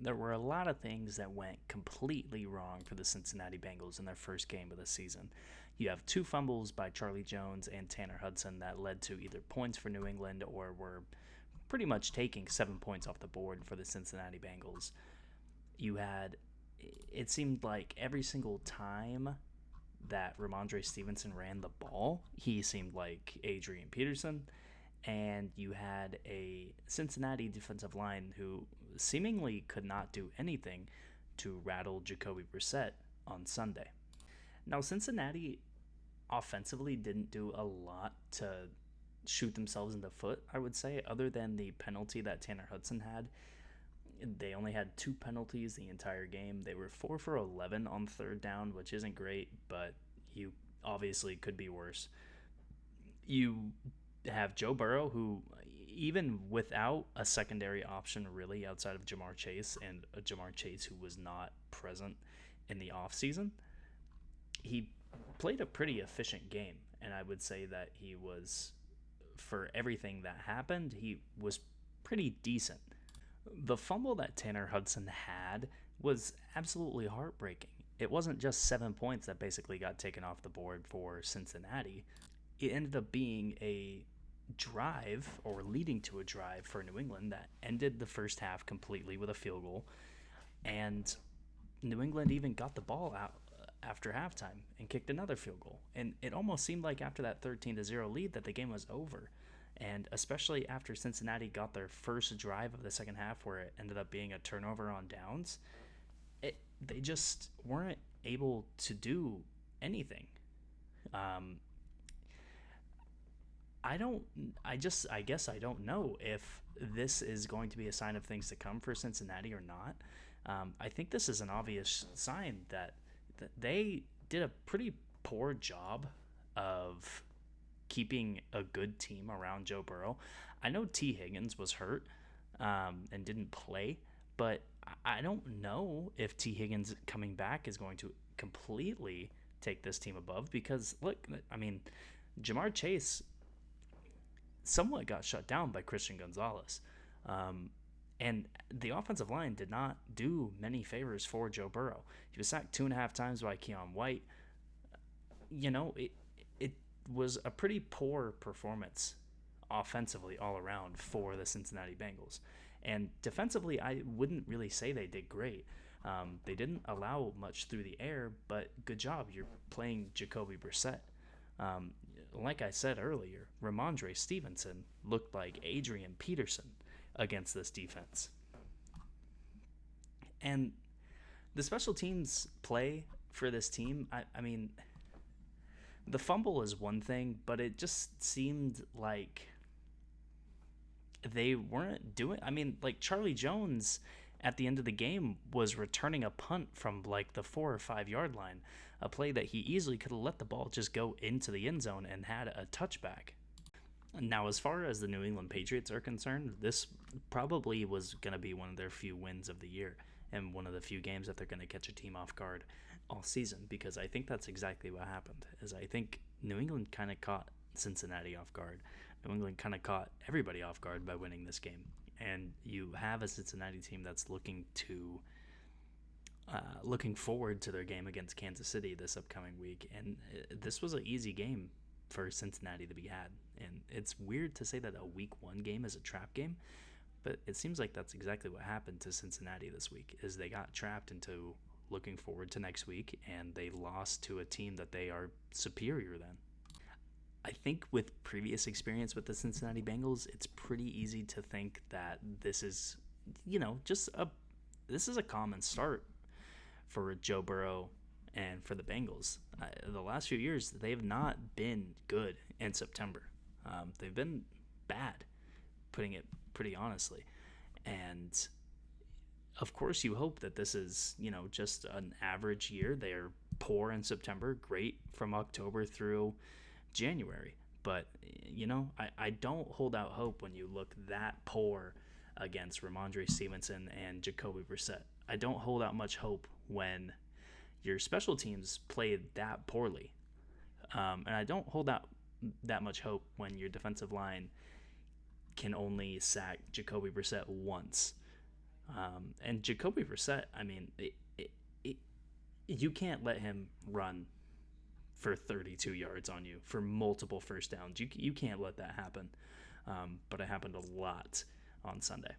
there were a lot of things that went completely wrong for the Cincinnati Bengals in their first game of the season. You have two fumbles by Charlie Jones and Tanner Hudson that led to either points for New England or were pretty much taking 7 points off the board for the Cincinnati Bengals. You had, it seemed like every single time that Ramondre Stevenson ran the ball, he seemed like Adrian Peterson. And you had a Cincinnati defensive line who seemingly could not do anything to rattle Jacoby Brissett on Sunday. Now, Cincinnati offensively didn't do a lot to shoot themselves in the foot, I would say, other than the penalty that Tanner Hudson had. They only had two penalties the entire game. They were 4 for 11 on third down, which isn't great, but you obviously could be worse. You have Joe Burrow, who, even without a secondary option really outside of Jamar Chase, and a Jamar Chase who was not present in the offseason, he played a pretty efficient game. And I would say that he was, for everything that happened, he was pretty decent. The fumble that Tanner Hudson had was absolutely heartbreaking. It wasn't just 7 points that basically got taken off the board for Cincinnati. It ended up being a drive, or leading to a drive for New England, that ended the first half completely with a field goal. And New England even got the ball out after halftime and kicked another field goal. And it almost seemed like after that 13-0 lead that the game was over. And especially after Cincinnati got their first drive of the second half, where it ended up being a turnover on downs, they just weren't able to do anything. I guess I don't know if this is going to be a sign of things to come for Cincinnati or not. I think this is an obvious sign that they did a pretty poor job of keeping a good team around Joe Burrow. I know Tee Higgins was hurt and didn't play, but I don't know if Tee Higgins coming back is going to completely take this team above, because, look, I mean, Jamar Chase somewhat got shut down by Christian Gonzalez. And the offensive line did not do many favors for Joe Burrow. He was sacked 2.5 times by Keon White. It was a pretty poor performance offensively all around for the Cincinnati Bengals. And defensively, I wouldn't really say they did great. They didn't allow much through the air, but good job. You're playing Jacoby Brissett. Like I said earlier, Ramondre Stevenson looked like Adrian Peterson against this defense. And the special teams play for this team, I mean, the fumble is one thing, but it just seemed like they weren't doing. I mean, like, Charlie Jones at the end of the game was returning a punt from like the 4 or 5 yard line, a play that he easily could have let the ball just go into the end zone and had a touchback. Now, as far as the New England Patriots are concerned, this probably was going to be one of their few wins of the year, and one of the few games that they're going to catch a team off guard all season, because I think that's exactly what happened. Is I think New England kind of caught Cincinnati off guard. New England kind of caught everybody off guard by winning this game. And you have a Cincinnati team that's looking forward to their game against Kansas City this upcoming week. And this was an easy game for Cincinnati to be had. And it's weird to say that a week 1 game is a trap game, but it seems like that's exactly what happened to Cincinnati this week, is they got trapped into looking forward to next week, and they lost to a team that they are superior than. I think with previous experience with the Cincinnati Bengals, it's pretty easy to think that this is, this is a common start for Joe Burrow and for the Bengals. The last few years, they have not been good in September. They've been bad, putting it pretty honestly. And of course, you hope that this is, just an average year. They're poor in September, great from October through January. But, I don't hold out hope when you look that poor against Ramondre Stevenson and Jacoby Brissett. I don't hold out much hope when your special teams played that poorly. And I don't hold out that much hope when your defensive line can only sack Jacoby Brissett once. And Jacoby Brissett, I mean, you can't let him run for 32 yards on you for multiple first downs. You can't let that happen. But it happened a lot on Sunday.